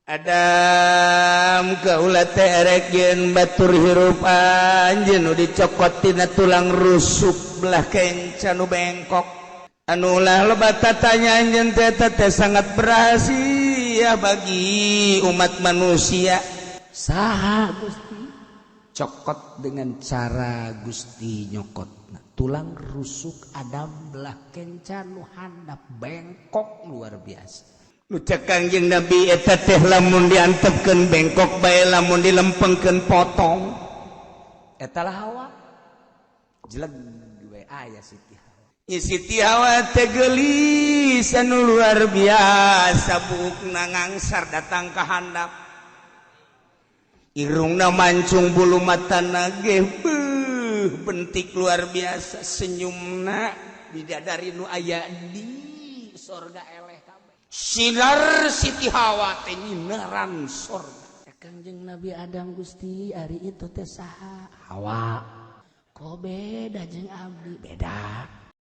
Adam kaula teh erek yen batur hirup anjeun nu dicokot tina tulang rusuk belah kenca nu bengkok anu ulah loba tatanya anjeun teh sangat berhasil bagi umat manusia. Saha Gusti? Cokot dengan cara Gusti nyokotna tulang rusuk Adam belah kenca nu handap bengkok luar biasa. Nu cek Kangjeng Nabi eta teh lamun diantepkeun bengkok bae lamun dilempengkeun potong eta lah Hawa jeleg we aya Siti Hawa. Siti Hawa teh geulis anu luar biasa buukna ngangsar datang ka handap irungna mancung bulu matana ge bentik luar biasa senyumna bidadari nu aya di sorga eleh sinar Siti Hawa teh nyinaran sorga. Kangjeng Nabi Adam Gusti ari itu teh saha? Hawa. Kok beda jeung abdi? Beda.